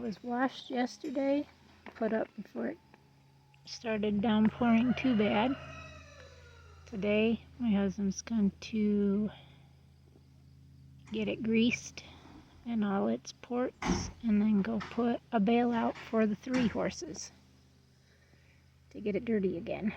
was washed yesterday, put up before it started downpouring too bad. Today, my husband's going to get it greased and all its ports, and then go put a bale out for the 3 horses to get it dirty again.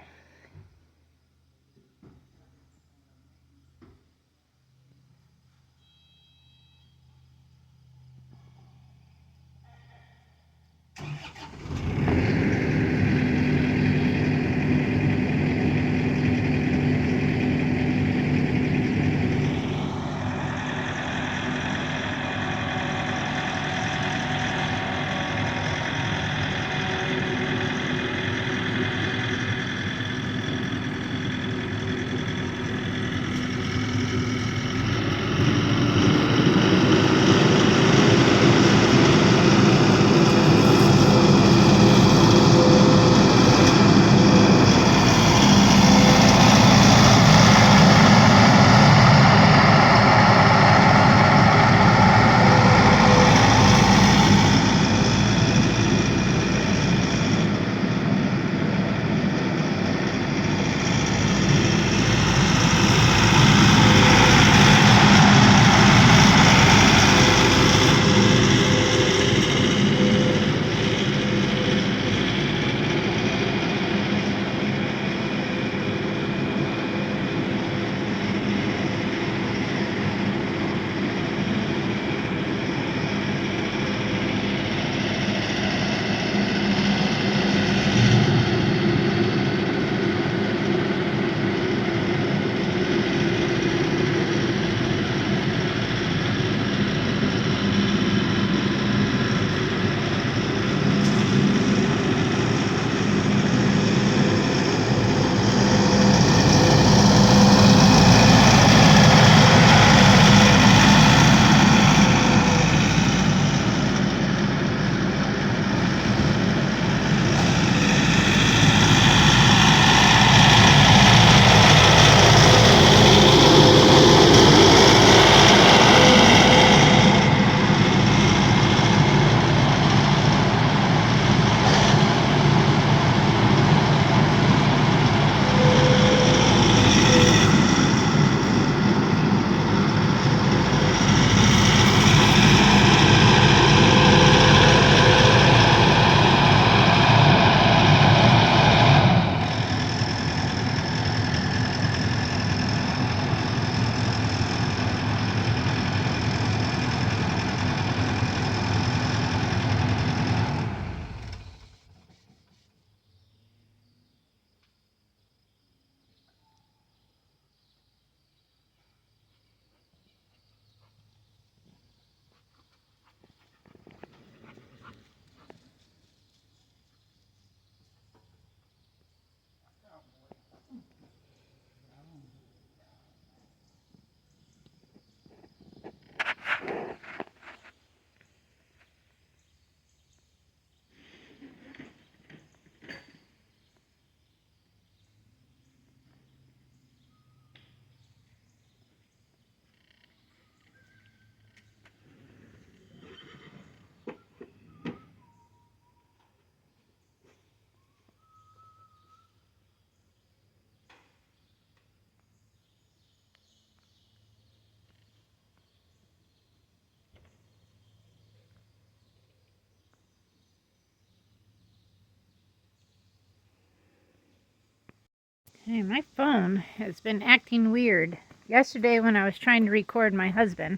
Hey, my phone has been acting weird. Yesterday when I was trying to record my husband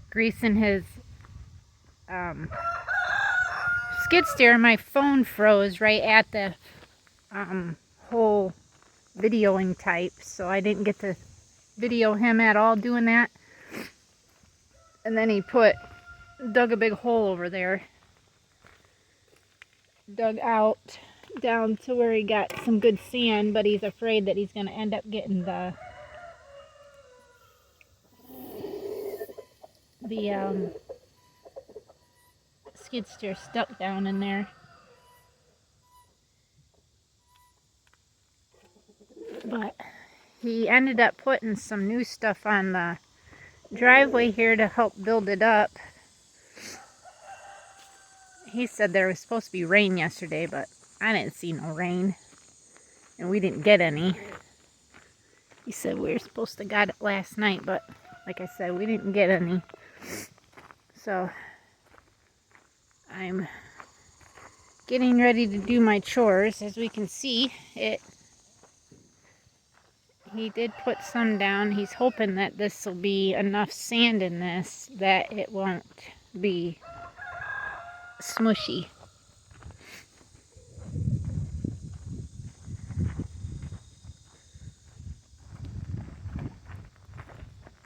greasing his skid steer, my phone froze right at the whole videoing type, so I didn't get to video him at all doing that. And then he dug a big hole over there, dug out down to where he got some good sand, but he's afraid that he's going to end up getting the skid steer stuck down in there. But he ended up putting some new stuff on the driveway here to help build it up. he said there was supposed to be rain yesterday, but I didn't see no rain. And we didn't get any. He said we were supposed to got it last night, but like I said, we didn't get any. So I'm getting ready to do my chores. As we can see, he did put some down. He's hoping that this will be enough sand in this that it won't be smushy.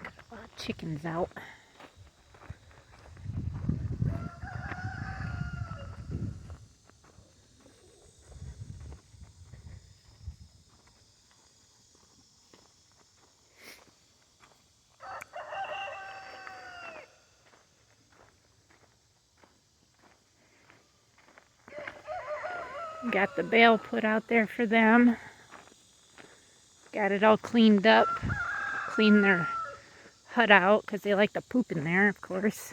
Got a lot of chickens out. Got the bale put out there for them. Got it all cleaned up. Cleaned their hut out because they like to poop in there, of course.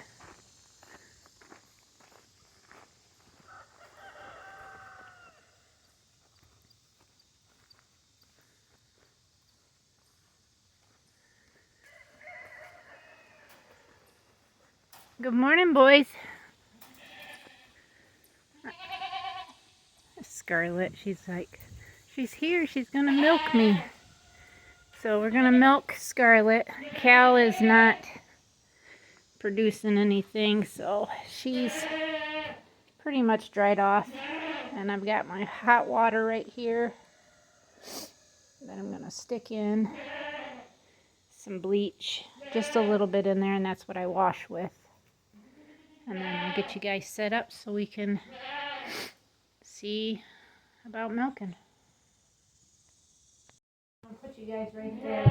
Good morning, boys. Scarlet, she's here, she's gonna milk me. So we're gonna milk Scarlet. Cal is not producing anything, so she's pretty much dried off. And I've got my hot water right here that I'm gonna stick in some bleach, just a little bit in there, and that's what I wash with. And then I'll get you guys set up so we can see about milking. I'll put you guys right there.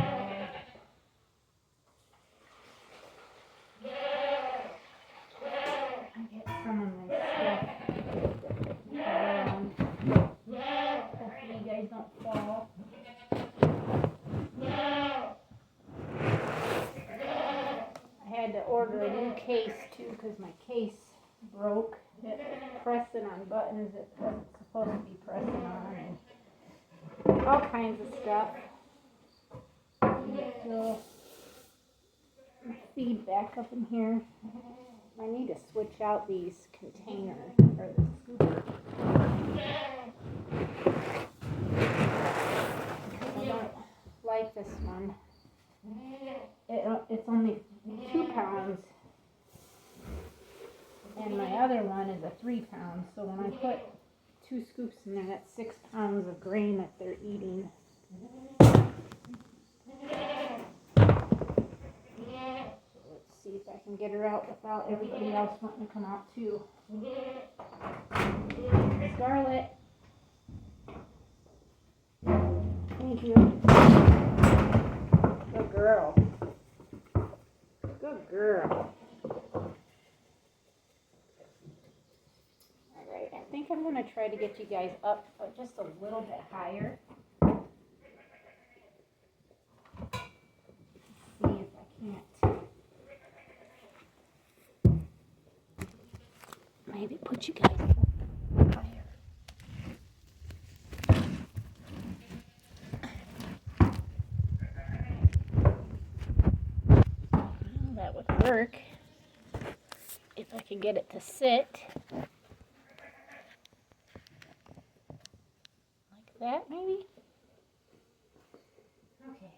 I get some of my stuff. Hopefully you guys don't fall. I had to order a new case too because my case broke. It's pressing on buttons it wasn't supposed to be pressing on, and all kinds of stuff. So my feed back up in here. I need to switch out these containers or the scooper. I don't like this one. It's only 2 pounds, and my other one is a 3 pound. So when I put 2 scoops in there, that's 6 pounds of grain that they're eating. See if I can get her out without everybody else wanting to come out too. Scarlet. Thank you. Good girl. Good girl. Alright, I think I'm going to try to get you guys up just a little bit higher. See if I can't. Maybe put you guys up higher. Well, that would work if I can get it to sit. Like that, maybe? Okay.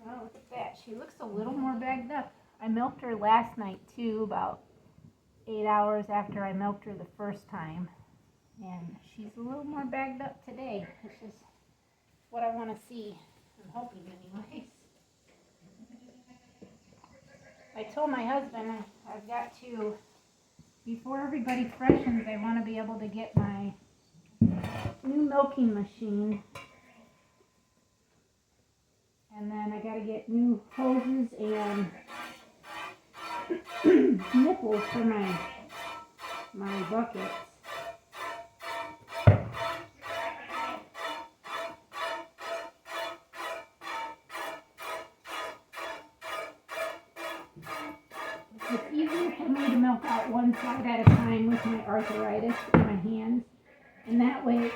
Well, look at that. She looks a little more bagged up. I milked her last night too, about 8 hours after I milked her the first time. And she's a little more bagged up today, which is what I want to see. I'm hoping anyways. I told my husband I've got to, before everybody freshens, I want to be able to get my new milking machine. And then I got to get new hoses and nipples for my buckets. for me to milk out one side at a time with my arthritis in my hands. And that way,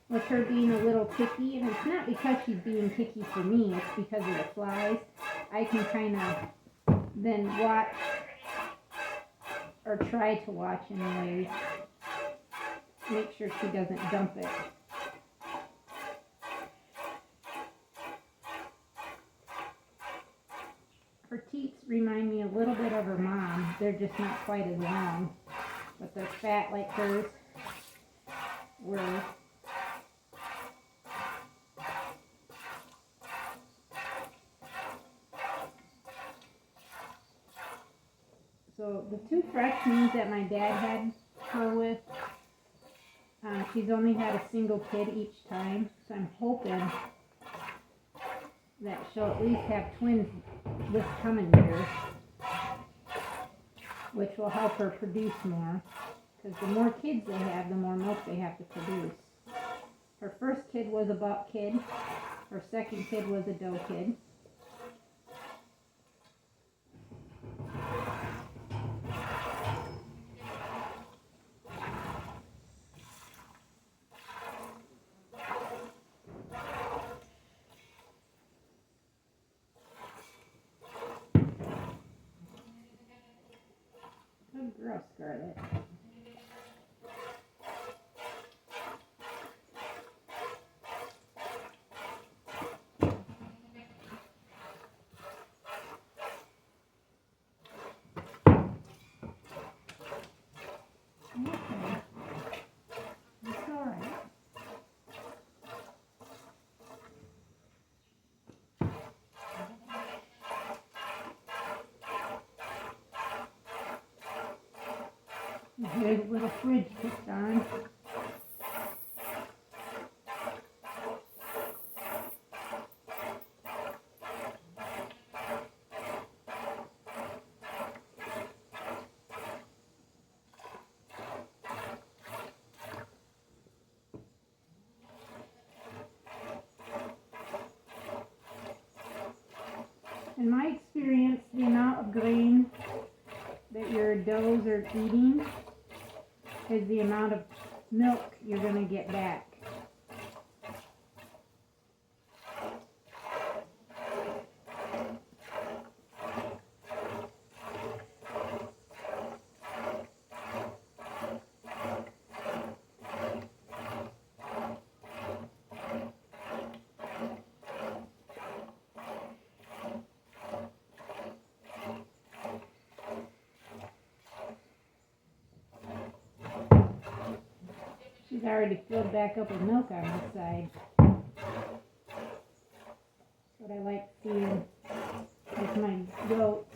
with her being a little picky, and it's not because she's being picky for me, it's because of the flies, I can kind of then watch, or try to watch anyways, make sure she doesn't dump it. Her teats remind me a little bit of her mom. They're just not quite as long, but they're fat like hers were. So the two freshmen that my dad had her with, she's only had a single kid each time, so I'm hoping that she'll at least have twins this coming year, which will help her produce more, because the more kids they have, the more milk they have to produce. Her first kid was a buck kid, her second kid was a doe kid. Good girl, Scarlett. Okay. It's all right. Here's a little fridge kicked on. In my experience, the amount of grain that your does are eating is the amount of milk you're going to get back. She's already filled back up with milk on this side. That's what I like seeing with my goats.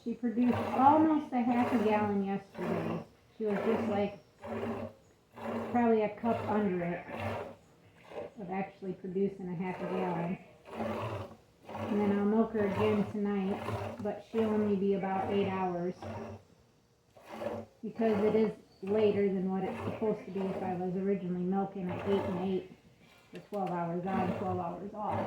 She produced almost a half a gallon yesterday. She was just like probably a cup under it of actually producing a half a gallon. And then I'll milk her again tonight, but she'll only be about 8 hours because it is later than what it's supposed to be if I was originally milking at 8 and 8 for 12 hours on, 12 hours off.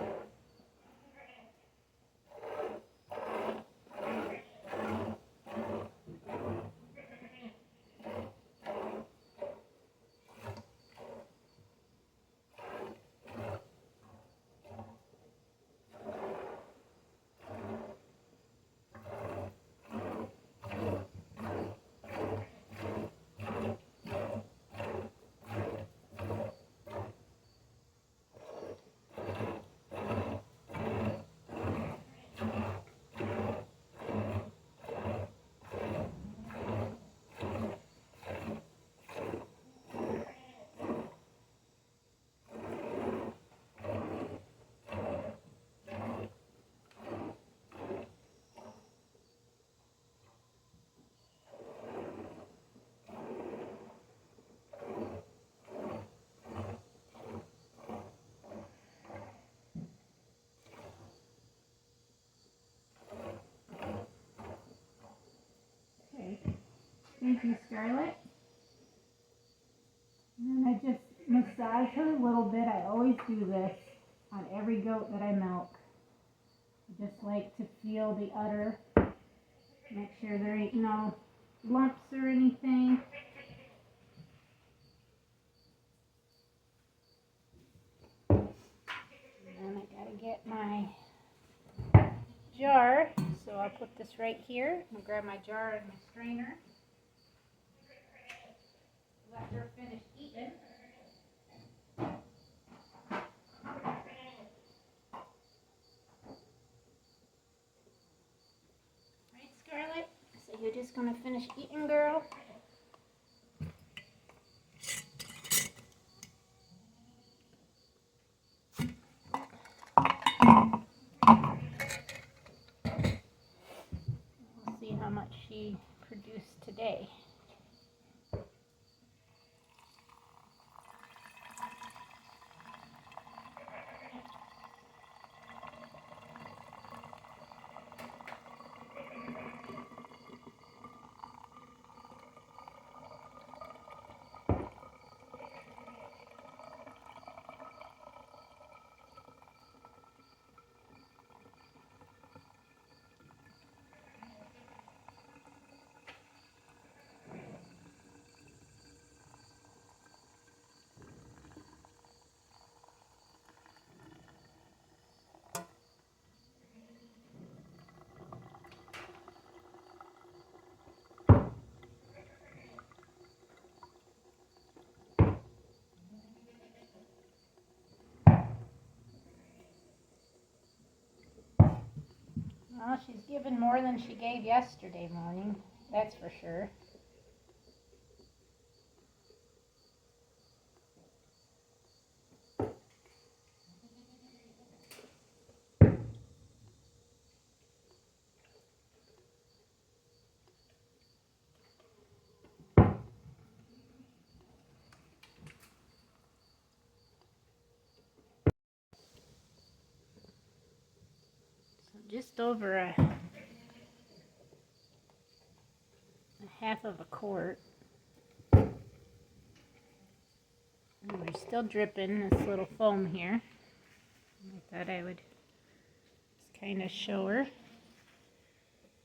Thank you, Scarlett. dries her a little bit. I always do this on every goat that I milk. I just like to feel the udder, make sure there ain't no lumps or anything. And I gotta get my jar, so I'll put this right here. I'll grab my jar and my strainer. Let her finish eating. Right, Scarlett? So you're just gonna finish eating, girl? We'll see how much she produced today. Well, she's given more than she gave yesterday morning, that's for sure. So just over a half of a quart. And we're still dripping this little foam here. I thought I would just kind of show her.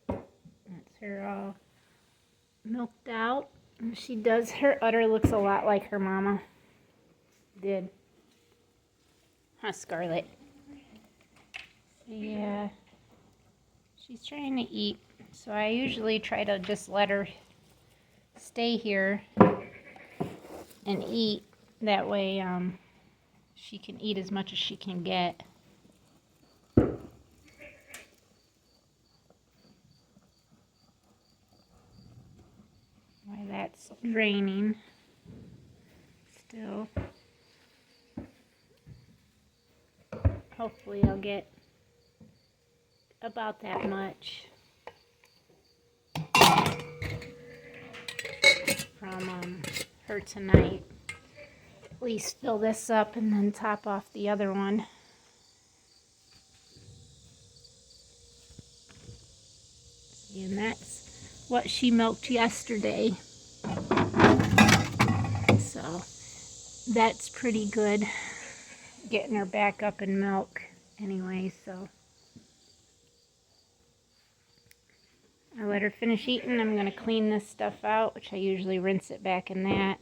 That's her all milked out. And she does, her udder looks a lot like her mama did. Huh, Scarlett? Yeah, she's trying to eat. So I usually try to just let her stay here and eat. That way she can eat as much as she can get. Why that's draining still. Hopefully I'll get about that much from her tonight. At least fill this up and then top off the other one. And that's what she milked yesterday. So that's pretty good. Getting her back up in milk anyway, so I let her finish eating. I'm going to clean this stuff out, which I usually rinse it back in that,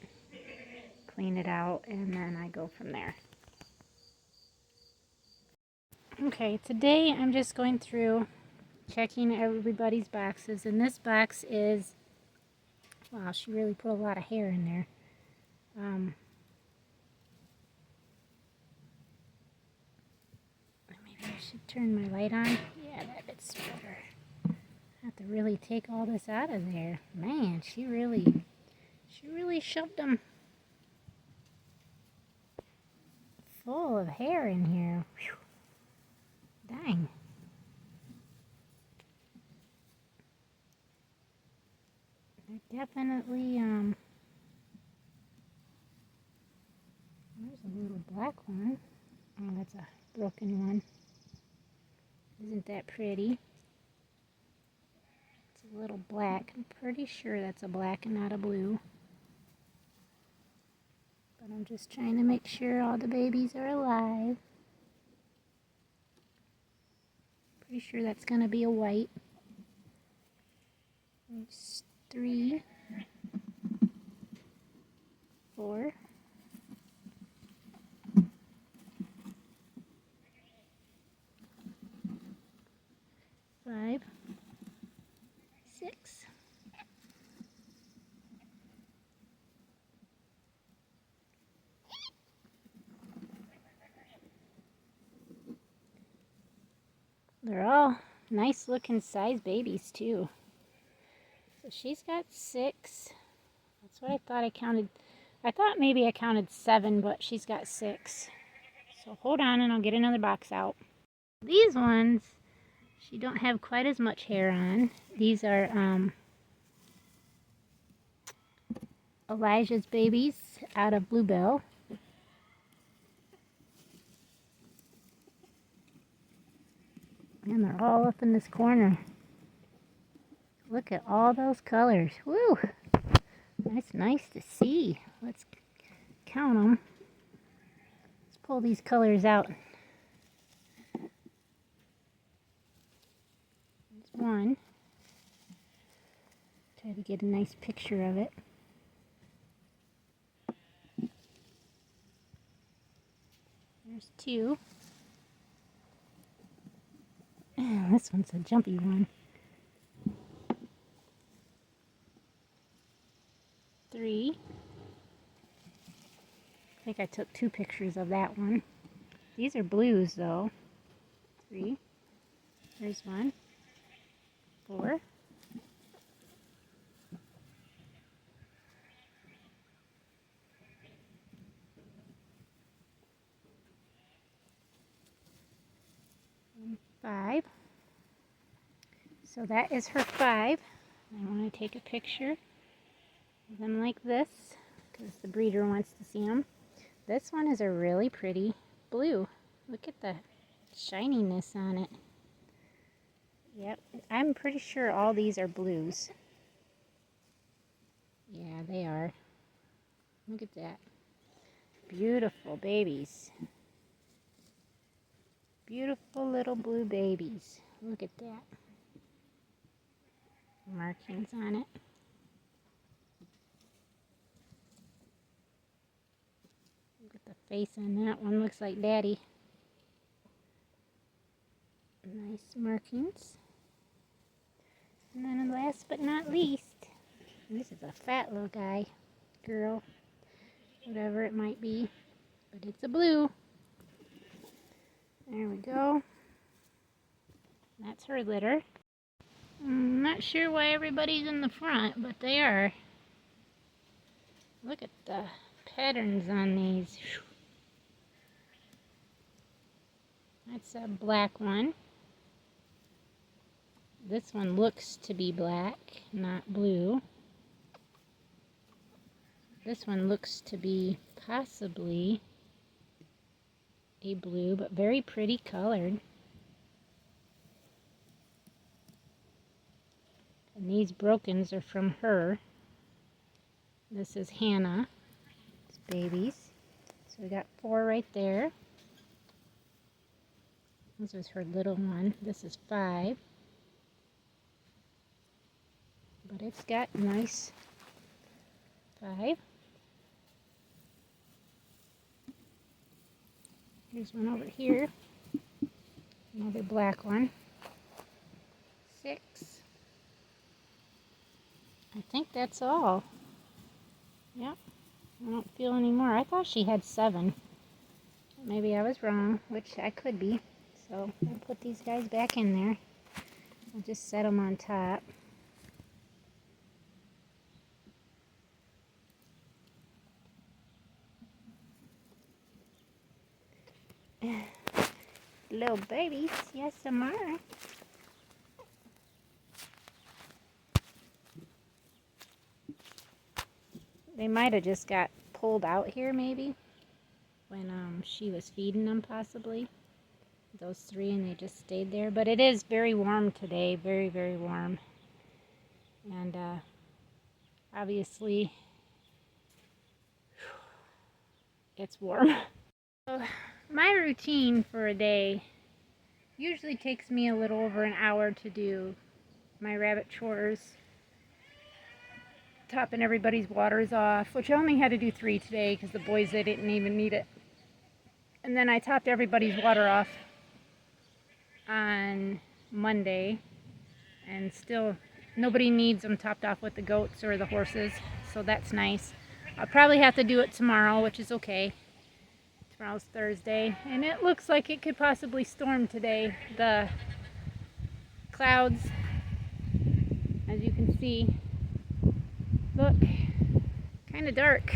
clean it out, and then I go from there. Okay, today I'm just going through checking everybody's boxes, and this box is, wow, she really put a lot of hair in there. Maybe I should turn my light on. Yeah, that bit's better. I have to really take all this out of there. Man, she really shoved them full of hair in here. Whew. Dang. They're definitely, there's a little black one. Oh, that's a broken one. Isn't that pretty? It's a little black. I'm pretty sure that's a black and not a blue. But I'm just trying to make sure all the babies are alive. Pretty sure that's going to be a white. There's 3, 4, 5, 6. They're all nice looking size babies too. So she's got 6. That's what I thought I counted. I thought maybe I counted 7, but she's got 6. So hold on and I'll get another box out. These ones, she don't have quite as much hair on. These are Elijah's babies out of Bluebell. And they're all up in this corner. Look at all those colors. Woo! That's nice to see. Let's count them. Let's pull these colors out. There's 1. Try to get a nice picture of it. There's 2. This one's a jumpy one. 3. I think I took 2 pictures of that one. These are blues though. 3. There's 1. 4. 5. So that is her 5. I want to take a picture of them like this because the breeder wants to see them. This one is a really pretty blue. Look at the shininess on it. Yep, I'm pretty sure all these are blues. Yeah, they are. Look at that. Beautiful babies. Beautiful little blue babies. Look at that. Markings on it. Look at the face on that one. Looks like Daddy. Nice markings. And then last but not least, this is a fat little guy. Girl. Whatever it might be. But it's a blue. There we go. That's her litter. I'm not sure why everybody's in the front, but they are. Look at the patterns on these. That's a black one. This one looks to be black, not blue. This one looks to be possibly a blue, but very pretty colored. And these brokens are from her. This is Hannah. It's babies. So we got 4 right there. This is her little one. This is 5. But it's got nice 5. Here's one over here. Another black one. 6. I think that's all. Yep. I don't feel any more. I thought she had 7. Maybe I was wrong, which I could be. So I'll put these guys back in there. I'll just set them on top. Little babies, yes, some are. They might have just got pulled out here, maybe, when she was feeding them, possibly. Those 3, and they just stayed there. But it is very warm today, very, very warm. And obviously, it's warm. So my routine for a day usually takes me a little over an hour to do my rabbit chores, topping everybody's waters off, which I only had to do 3 today because the boys, they didn't even need it. And then I topped everybody's water off on Monday, and still nobody needs them topped off with the goats or the horses, so that's nice. I'll probably have to do it tomorrow, which is okay. Tomorrow's Thursday, and it looks like it could possibly storm today. The clouds, as you can see, look kind of dark,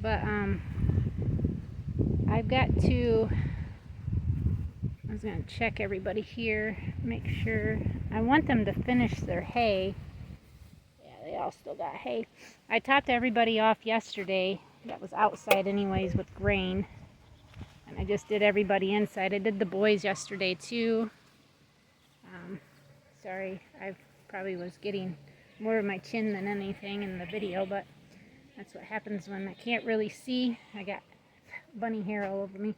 but I've got to, I was going to check everybody here, make sure. I want them to finish their hay. Yeah, they all still got hay. I topped everybody off yesterday. That was outside anyways with grain. And I just did everybody inside. I did the boys yesterday too. Sorry, I probably was getting more of my chin than anything in the video, but that's what happens when I can't really see. I got bunny hair all over me.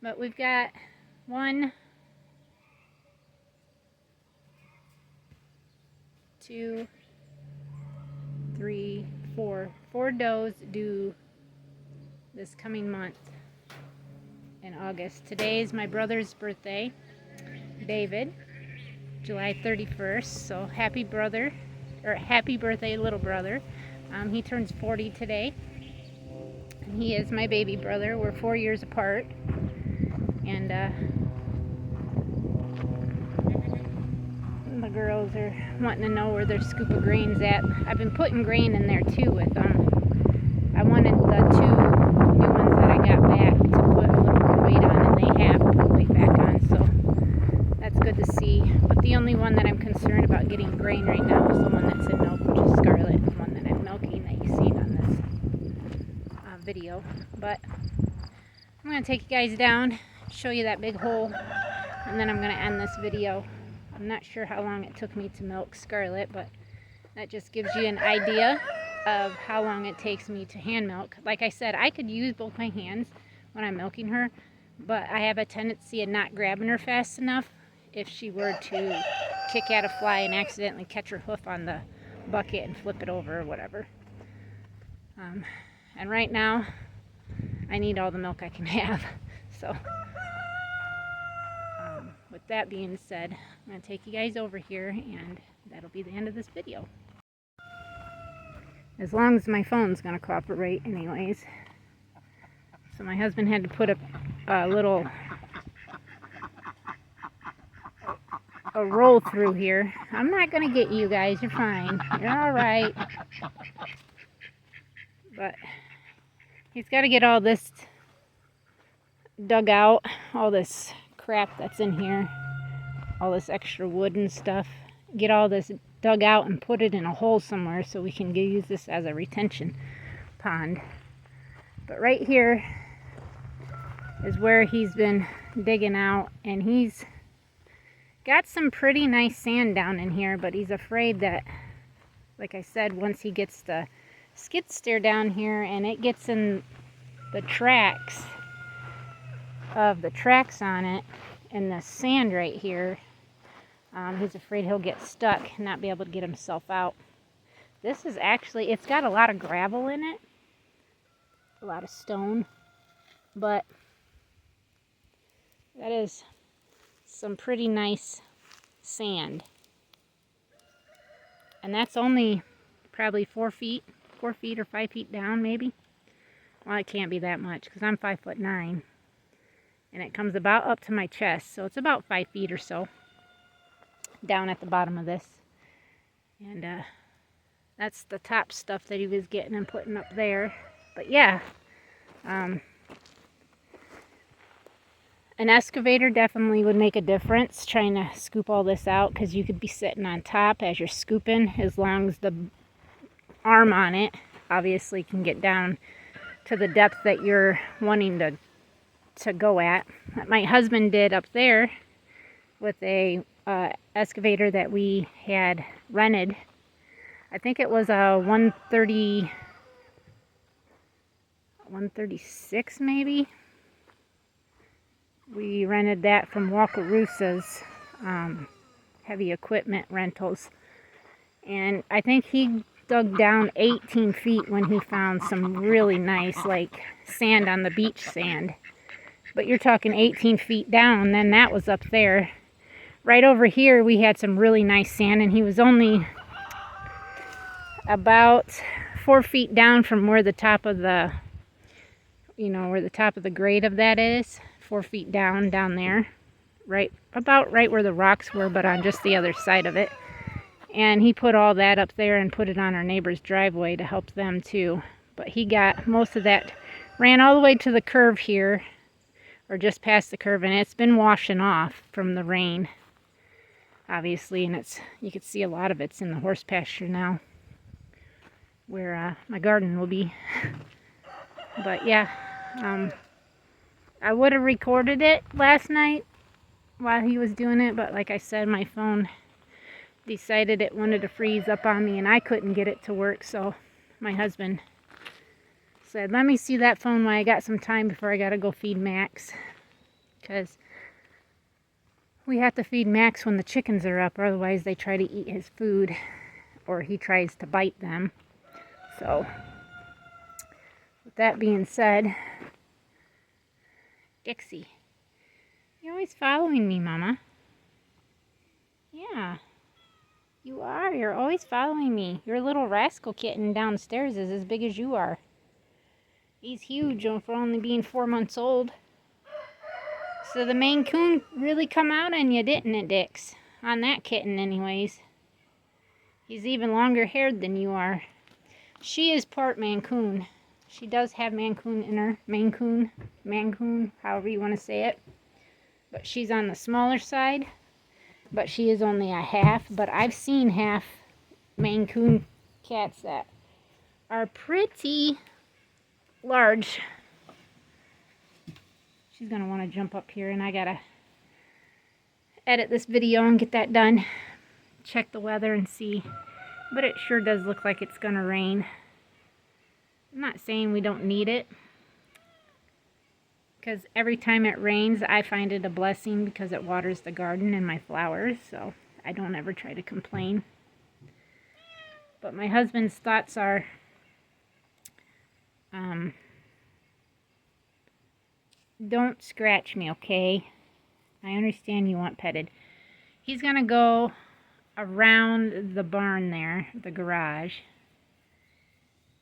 But we've got 1, 2, 3, 4 does due this coming month in August. Today is my brother's birthday, David, July 31st. So happy birthday, little brother. He turns 40 today, and he is my baby brother. We're 4 years apart, and the girls are wanting to know where their scoop of grain's at. I've been putting grain in there too with I wanted the 2 new ones that I got back to put a little more weight on, and they have put weight back on, so that's good to see. But the only one that I'm concerned about getting grain right now is the one that's in milk, which is Scarlet, the one that I'm milking that you've seen on this video. But I'm going to take you guys down, show you that big hole, and then I'm going to end this video. I'm not sure how long it took me to milk Scarlet, but that just gives you an idea of how long it takes me to hand milk. Like I said, I could use both my hands when I'm milking her, but I have a tendency of not grabbing her fast enough if she were to kick at a fly and accidentally catch her hoof on the bucket and flip it over or whatever. And right now, I need all the milk I can have. So with that being said, I'm going to take you guys over here, and that'll be the end of this video. As long as my phone's going to cooperate anyways. So my husband had to put a little roll through here. I'm not going to get you guys. You're fine. You're all right. But he's got to get all this dug out, all this crap that's in here, all this extra wood and stuff. Get all this dug out and put it in a hole somewhere so we can use this as a retention pond. But right here is where he's been digging out, and he's got some pretty nice sand down in here, but he's afraid that, like I said, once he gets the skid steer down here and it gets in the tracks of the tracks on it and the sand right here, he's afraid he'll get stuck and not be able to get himself out. This is actually, it's got a lot of gravel in it, a lot of stone, but that is some pretty nice sand. And that's only probably 4 feet or 5 feet down maybe. Well, it can't be that much because I'm 5'9", and it comes about up to my chest, so it's about 5 feet or so down at the bottom of this. And that's the top stuff that he was getting and putting up there. But yeah, an excavator definitely would make a difference trying to scoop all this out, because you could be sitting on top as you're scooping, as long as the arm on it obviously can get down to the depth that you're wanting to go at. My husband did up there with a excavator that we had rented. I think it was a 136 maybe. We rented that from Wakarusa's heavy equipment rentals. And I think he dug down 18 feet when he found some really nice, like, sand on the beach sand. But you're talking 18 feet down, then that was up there. Right over here, we had some really nice sand, and he was only about 4 feet down from where the top of the, where the top of the grade of that is. 4 feet down there. About right where the rocks were, but on just the other side of it. And he put all that up there and put it on our neighbor's driveway to help them too. But he got most of that, ran all the way to the curve here, or just past the curve, and it's been washing off from the rain, obviously, and you can see a lot of it's in the horse pasture now, where my garden will be. But yeah, I would have recorded it last night while he was doing it, but like I said, my phone decided it wanted to freeze up on me and I couldn't get it to work, so my husband said, let me see that phone while I got some time before I gotta go feed Max, because we have to feed Max when the chickens are up, otherwise they try to eat his food, or he tries to bite them. So with that being said, Dixie, you're always following me, Mama. Yeah, you are. You're always following me. Your little rascal kitten downstairs is as big as you are. He's huge for only being 4 months old. So the Maine Coon really come out on you, didn't it, Dix? On that kitten, anyways. He's even longer haired than you are. She is part Maine Coon. She does have Maine Coon in her. Maine Coon, however you want to say it. But she's on the smaller side. But she is only a half. But I've seen half Maine Coon cats that are pretty large. She's going to want to jump up here, and I got to edit this video and get that done. Check the weather and see. But it sure does look like it's going to rain. I'm not saying we don't need it, because every time it rains, I find it a blessing because it waters the garden and my flowers, so I don't ever try to complain. But my husband's thoughts are, don't scratch me, okay? I understand you want petted. He's going to go around the barn there, the garage,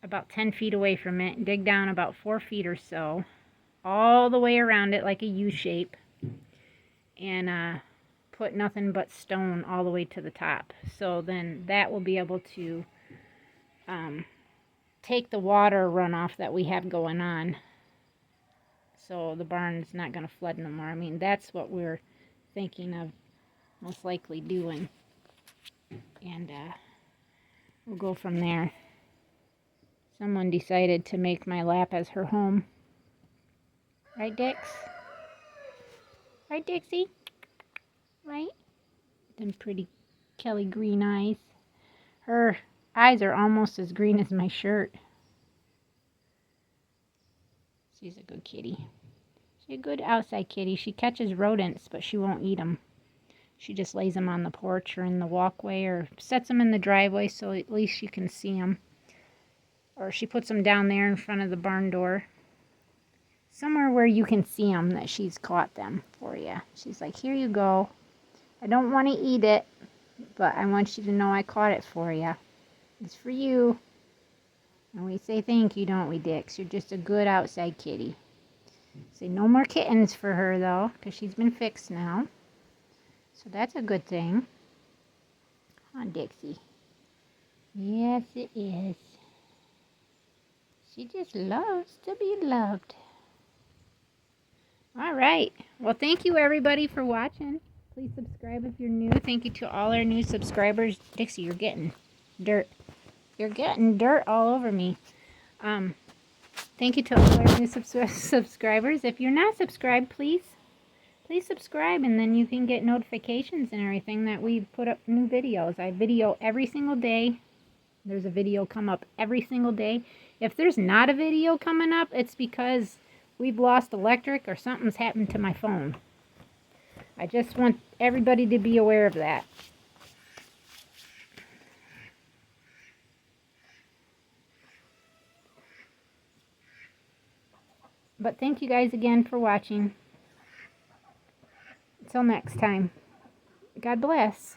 about 10 feet away from it, dig down about 4 feet or so, all the way around it like a U shape, and put nothing but stone all the way to the top. So then that will be able to take the water runoff that we have going on. So the barn's not going to flood no more. I mean, that's what we're thinking of most likely doing. And we'll go from there. Someone decided to make my lap as her home. Right, Dix? Right, Dixie? Right? Them pretty Kelly green eyes. Her eyes are almost as green as my shirt. She's a good kitty. She's a good outside kitty. She catches rodents, but she won't eat them. She just lays them on the porch or in the walkway, or sets them in the driveway so at least you can see them. Or she puts them down there in front of the barn door. Somewhere where you can see them, that she's caught them for you. She's like, here you go. I don't want to eat it, but I want you to know I caught it for you. It's for you. And we say thank you, don't we, Dix? You're just a good outside kitty. Say no more kittens for her, though, because she's been fixed now. So that's a good thing. Huh, Dixie? Yes, it is. She just loves to be loved. All right. Well, thank you, everybody, for watching. Please subscribe if you're new. Thank you to all our new subscribers. Dixie, you're getting dirt. You're getting dirt all over me. Thank you to all our new subscribers. If you're not subscribed, please subscribe, and then you can get notifications and everything that we put up new videos. I video every single day, There's a video come up every single day. If there's not a video coming up, it's because we've lost electric or something's happened to my phone. I just want everybody to be aware of that. But thank you guys again for watching. Until next time, God bless.